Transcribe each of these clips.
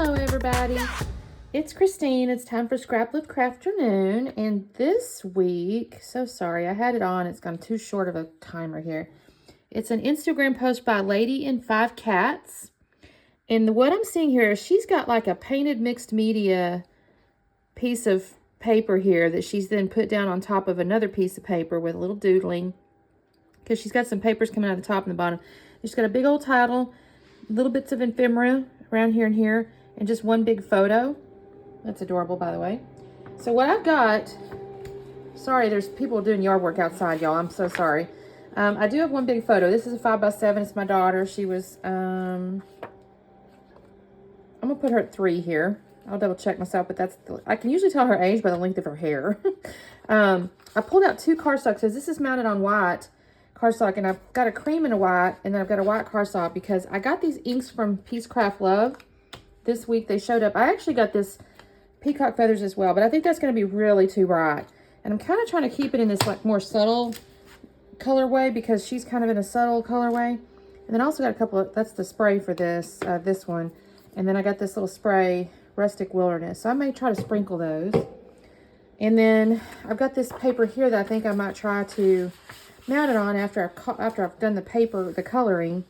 Hello everybody, it's Christine. It's time for Scrap-lift Crafternoon, and this week, so sorry, I had it on, it's gone too short of a timer here. It's an Instagram post by Lady in 5 Cats, and what I'm seeing here is she's got like a painted mixed media piece of paper here that she's then put down on top of another piece of paper with a little doodling, because she's got some papers coming out of the top and the bottom. She's got a big old title, little bits of ephemera around here and here, and just one big photo. That's adorable, by the way. So what I've got, sorry, there's people doing yard work outside, y'all. I'm so sorry. I do have one big photo. This is a 5x7. It's my daughter. She was, I'm gonna put her at 3 here. I'll double check myself, but I can usually tell her age by the length of her hair. I pulled out 2 cardstock because this is mounted on white cardstock, and I've got a cream and a white, and then I've got a white cardstock because I got these inks from Peace Craft Love this week. They showed up. I actually got this peacock feathers as well, but I think that's going to be really too bright, and I'm kind of trying to keep it in this like more subtle colorway because she's kind of in a subtle colorway. And then I also got a couple of, that's the spray for this this one, and then I got this little spray, Rustic Wilderness, so I may try to sprinkle those. And then I've got this paper here that I think I might try to mount it on after I've done the coloring.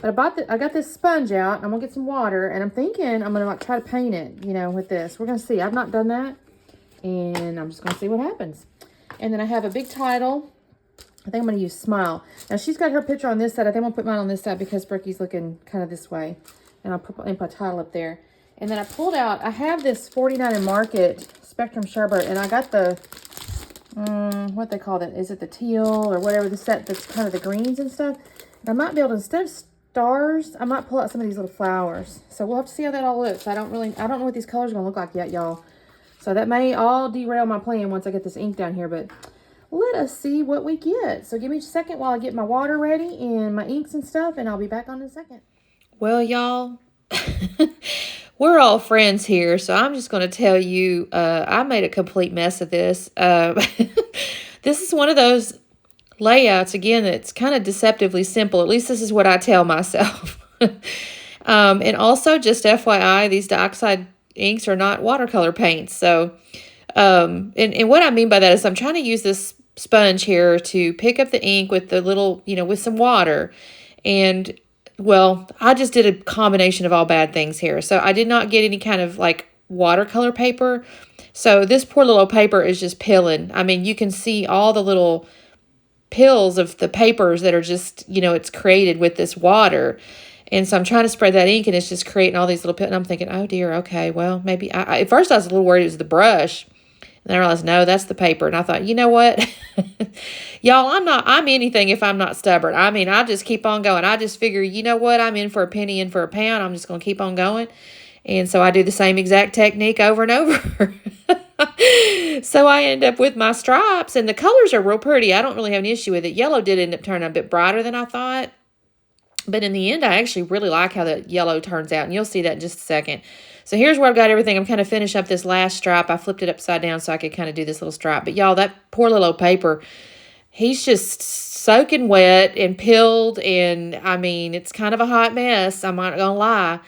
But I got this sponge out. I'm gonna get some water, and I'm thinking I'm gonna like try to paint it, you know, with this. We're gonna see. I've not done that, and I'm just gonna see what happens. And then I have a big title. I think I'm gonna use Smile. Now she's got her picture on this side. I think I'm gonna put mine on this side because Brooky's looking kind of this way, and I'll put a title up there. And then I pulled out. I have this 49 in Market Spectrum Sherbert, and I got the what they call that? Is it the teal or whatever, the set that's kind of the greens and stuff? And I might be able to, instead of stars, I might pull out some of these little flowers. So we'll have to see how that all looks. I don't know what these colors are gonna look like yet, y'all. So that may all derail my plan once I get this ink down here, but let us see what we get. So give me a second while I get my water ready and my inks and stuff, and I'll be back on in a second. Well, y'all, we're all friends here, so I'm just going to tell you, I made a complete mess of this. This is one of those layouts, again, that's kind of deceptively simple. At least this is what I tell myself. And also, just FYI, these dioxide inks are not watercolor paints. So, and what I mean by that is I'm trying to use this sponge here to pick up the ink with the little, with some water. And well, I just did a combination of all bad things here. So I did not get any kind of like watercolor paper. So this poor little paper is just pilling. I mean, you can see all the little pills of the papers that are just, it's created with this water. And so I'm trying to spread that ink, and it's just creating all these little pills. And I'm thinking, oh dear, okay, well, maybe at first I was a little worried it was the brush. And I realized, no, that's the paper. And I thought, you know what? Y'all, I'm anything if I'm not stubborn. I mean, I just keep on going. I just figure, you know what? I'm in for a penny, in for a pound. I'm just going to keep on going. And so I do the same exact technique over and over. So I end up with my stripes, and the colors are real pretty. I don't really have an issue with it. Yellow did end up turning a bit brighter than I thought. But in the end, I actually really like how the yellow turns out, and you'll see that in just a second. So here's where I've got everything. I'm kind of finishing up this last stripe. I flipped it upside down so I could kind of do this little stripe. But y'all, that poor little paper, he's just soaking wet and pilled, and I mean, it's kind of a hot mess. I'm not going to lie.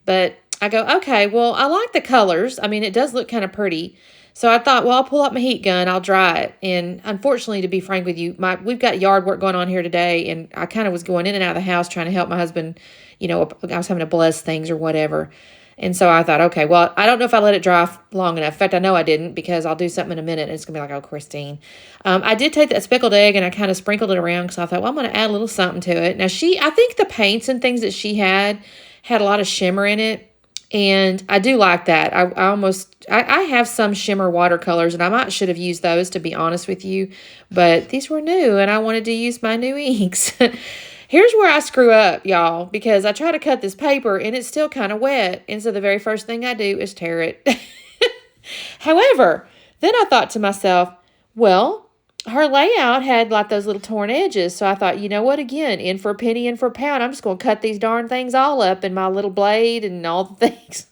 But I go, okay, well, I like the colors. I mean, it does look kind of pretty. So I thought, well, I'll pull out my heat gun. I'll dry it. And unfortunately, to be frank with you, we've got yard work going on here today, and I kind of was going in and out of the house trying to help my husband. I was having to bless things or whatever. And so I thought, okay, well, I don't know if I let it dry long enough. In fact, I know I didn't, because I'll do something in a minute and it's going to be like, oh, Christine. I did take that speckled egg and I kind of sprinkled it around because I thought, well, I'm going to add a little something to it. Now, I think the paints and things that she had a lot of shimmer in it. And I do like that. I have some shimmer watercolors, and I should have used those, to be honest with you. But these were new, and I wanted to use my new inks. Here's where I screw up, y'all, because I try to cut this paper, and it's still kind of wet. And so the very first thing I do is tear it. However, then I thought to myself, well, her layout had like those little torn edges. So I thought, you know what, again, in for a penny, in for a pound. I'm just going to cut these darn things all up in my little blade and all the things.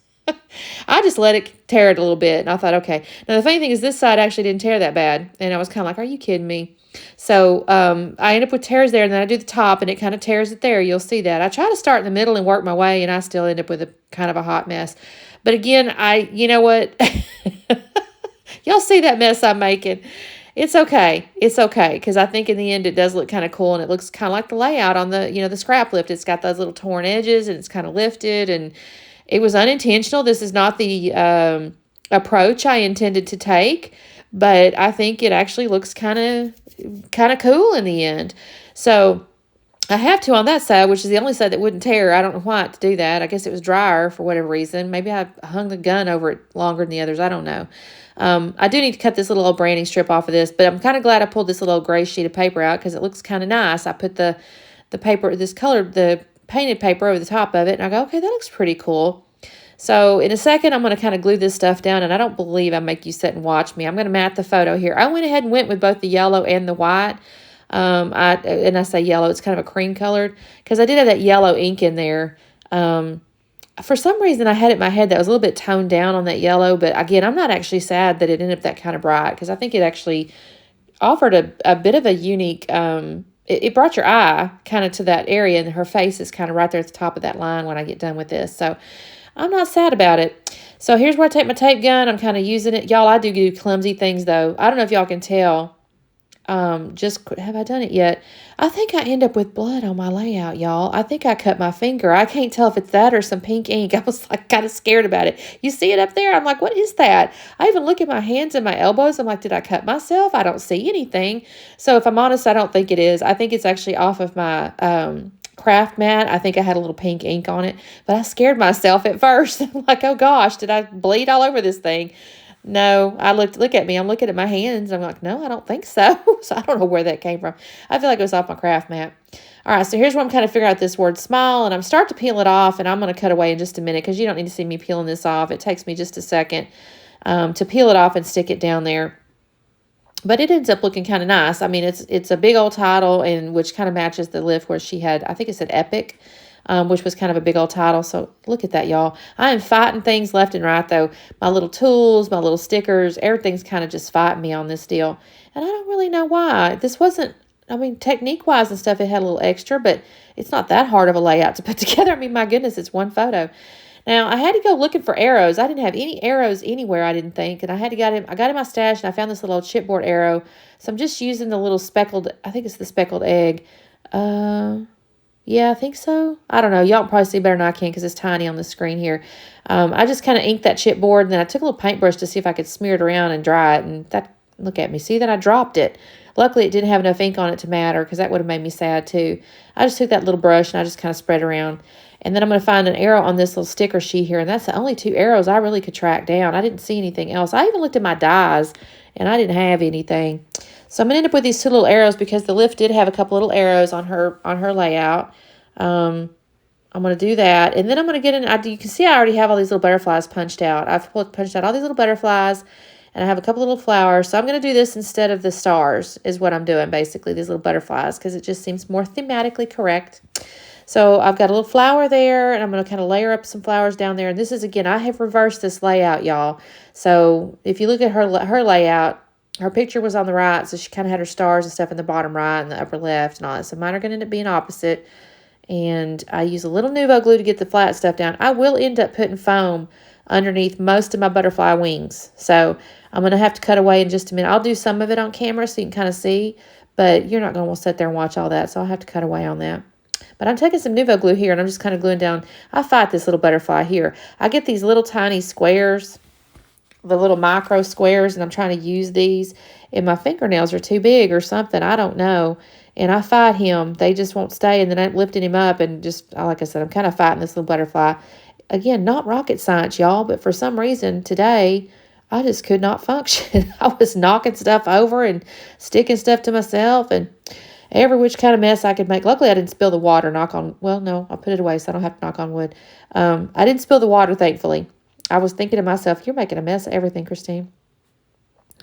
I just let it tear it a little bit. And I thought, okay. Now, the funny thing is this side actually didn't tear that bad. And I was kind of like, are you kidding me? So I end up with tears there, and then I do the top, and it kind of tears it there. You'll see that. I try to start in the middle and work my way, and I still end up with a kind of a hot mess. But again, you know what? Y'all see that mess I'm making. It's okay. It's okay. Because I think in the end it does look kind of cool. And it looks kind of like the layout on the, the Scraplift. It's got those little torn edges and it's kind of lifted. And it was unintentional. This is not the approach I intended to take. But I think it actually looks kind of cool in the end. So I have two on that side, which is the only side that wouldn't tear. I don't know why to do that. I guess it was drier for whatever reason. Maybe I hung the gun over it longer than the others. I don't know. I do need to cut this little old branding strip off of this, but I'm kind of glad I pulled this little old gray sheet of paper out because it looks kind of nice. I put the paper, the painted paper over the top of it, and I go, okay, that looks pretty cool. So in a second, I'm going to kind of glue this stuff down, and I don't believe I make you sit and watch me. I'm going to mat the photo here. I went ahead and went with both the yellow and the white. I say yellow, it's kind of a cream colored because I did have that yellow ink in there. For some reason I had it in my head that was a little bit toned down on that yellow, but again, I'm not actually sad that it ended up that kind of bright because I think it actually offered a bit of a unique, it brought your eye kind of to that area, and her face is kind of right there at the top of that line when I get done with this. So I'm not sad about it. So here's where I take my tape gun. I'm kind of using it. Y'all, I do clumsy things though. I don't know if y'all can tell. Have I done it yet? I think I end up with blood on my layout, y'all. I think I cut my finger. I can't tell if it's that or some pink ink. I was like kind of scared about it. You see it up there? I'm like, what is that? I even look at my hands and my elbows. I'm like, did I cut myself? I don't see anything. So if I'm honest, I don't think it is. I think it's actually off of my, craft mat. I think I had a little pink ink on it, but I scared myself at first. I'm like, oh gosh, did I bleed all over this thing? No, look at me. I'm looking at my hands. I'm like, no, I don't think so. So I don't know where that came from. I feel like it was off my craft mat. All right, so here's where I'm kind of figuring out this word smile, and I'm starting to peel it off, and I'm going to cut away in just a minute because you don't need to see me peeling this off. It takes me just a second to peel it off and stick it down there. But it ends up looking kind of nice. I mean, it's a big old title, and which kind of matches the lift where she had, I think it said Epic, which was kind of a big old title. So look at that, y'all. I am fighting things left and right, though. My little tools, my little stickers, everything's kind of just fighting me on this deal. And I don't really know why. This wasn't, I mean, technique-wise and stuff, it had a little extra, but it's not that hard of a layout to put together. I mean, my goodness, it's one photo. Now, I had to go looking for arrows. I didn't have any arrows anywhere, I didn't think. And I got in my stash, and I found this little chipboard arrow. So I'm just using the little speckled, I think it's the speckled egg. Yeah, I think so. I don't know. Y'all can probably see better than I can because it's tiny on the screen here. I just kind of inked that chipboard, and then I took a little paintbrush to see if I could smear it around and dry it. And that, look at me. See that I dropped it. Luckily, it didn't have enough ink on it to matter because that would have made me sad too. I just took that little brush, and I just kind of spread it around. And then I'm going to find an arrow on this little sticker sheet here. And that's the only two arrows I really could track down. I didn't see anything else. I even looked at my dies, and I didn't have anything. So I'm going to end up with these two little arrows because the lift did have a couple little arrows on her layout. I'm going to do that. And then I'm going to get in. You can see I already have all these little butterflies punched out. I've punched out all these little butterflies, and I have a couple little flowers. So I'm going to do this instead of the stars is what I'm doing, basically, these little butterflies, because it just seems more thematically correct. So I've got a little flower there, and I'm going to kind of layer up some flowers down there. And this is, again, I have reversed this layout, y'all. So if you look at her layout, her picture was on the right, so she kind of had her stars and stuff in the bottom right and the upper left and all that. So mine are going to end up being opposite. And I use a little Nuvo glue to get the flat stuff down. I will end up putting foam underneath most of my butterfly wings. So I'm going to have to cut away in just a minute. I'll do some of it on camera so you can kind of see, but you're not going to want to sit there and watch all that. So I'll have to cut away on that. But I'm taking some Nuvo glue here, and I'm just kind of gluing down. I fight this little butterfly here. I get these little tiny squares, the little micro squares, and I'm trying to use these, and my fingernails are too big or something. I don't know. And I fight him. They just won't stay, and then I'm lifting him up, and just, like I said, I'm kind of fighting this little butterfly. Again, not rocket science, y'all, but for some reason today, I just could not function. I was knocking stuff over and sticking stuff to myself, and every which kind of mess I could make. Luckily, I didn't spill the water. Well, no, I put it away so I don't have to knock on wood. I didn't spill the water, thankfully. I was thinking to myself, you're making a mess of everything, Christine.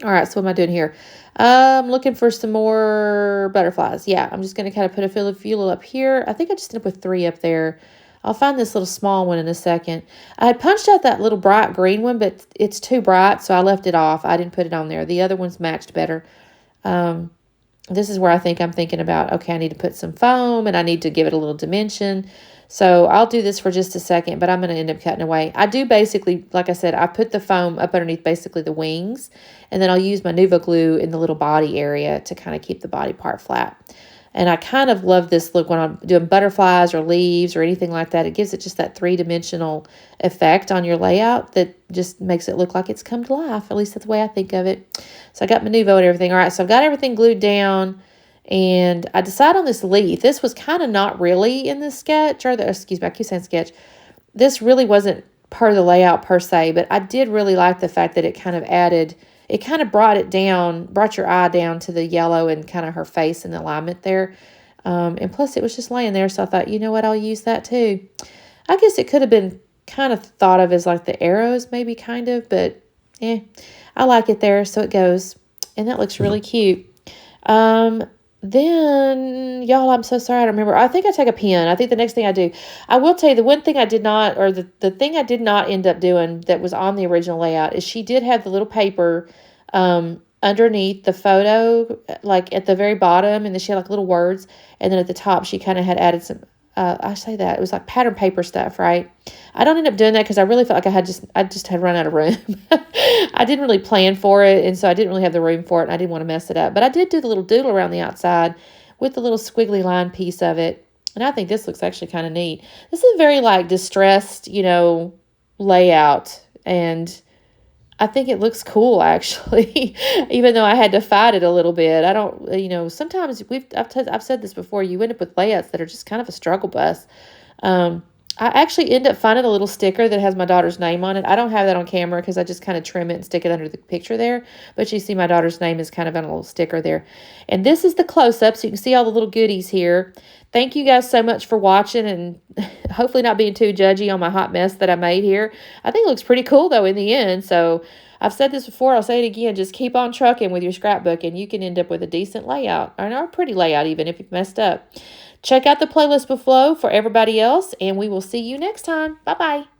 All right, so what am I doing here? I'm looking for some more butterflies. Yeah, I'm just going to kind of put a few little up here. I think I just ended up with 3 up there. I'll find this little small one in a second. I had punched out that little bright green one, but it's too bright, so I left it off. I didn't put it on there. The other ones matched better. This is where I'm thinking about, okay, I need to put some foam, and I need to give it a little dimension. So I'll do this for just a second, but I'm going to end up cutting away. I do basically, like I said, I put the foam up underneath basically the wings, and then I'll use my Nuvo glue in the little body area to kind of keep the body part flat. And I kind of love this look when I'm doing butterflies or leaves or anything like that. It gives it just that three-dimensional effect on your layout that just makes it look like it's come to life. At least that's the way I think of it. So I got my Nuvo and everything. All right, so I've got everything glued down. And I decided on this leaf. This was kind of not really in the sketch, or the, excuse me, I keep saying sketch. This really wasn't part of the layout per se, but I did really like the fact that it kind of added, it kind of brought it down, brought your eye down to the yellow and kind of her face and the alignment there. And plus it was just laying there, so I thought, you know what, I'll use that too. I guess it could have been kind of thought of as like the arrows, maybe kind of, but I like it there, so it goes. And that looks really cute. Then, y'all, I'm so sorry, I don't remember. I think I take a pen. I think the next thing I do, I will tell you the one thing I did not, or the thing I did not end up doing that was on the original layout is she did have the little paper underneath the photo, like at the very bottom, and then she had like little words, and then at the top she kind of had added some, I say that, it was like pattern paper stuff, right? I don't end up doing that because I really felt like I just had run out of room. I didn't really plan for it, and so I didn't really have the room for it, and I didn't want to mess it up. But I did do the little doodle around the outside with the little squiggly line piece of it, and I think this looks actually kind of neat. This is a very, like, distressed, layout, and I think it looks cool, actually, even though I had to fight it a little bit. I don't, sometimes I've said this before, you end up with layouts that are just kind of a struggle bus. I actually end up finding a little sticker that has my daughter's name on it. I don't have that on camera because I just kind of trim it and stick it under the picture there. But you see my daughter's name is kind of on a little sticker there. And this is the close-up, so you can see all the little goodies here. Thank you guys so much for watching and hopefully not being too judgy on my hot mess that I made here. I think it looks pretty cool, though, in the end. So I've said this before. I'll say it again. Just keep on trucking with your scrapbook, and you can end up with a decent layout, or a pretty layout even if you've messed up. Check out the playlist below for everybody else, and we will see you next time. Bye-bye.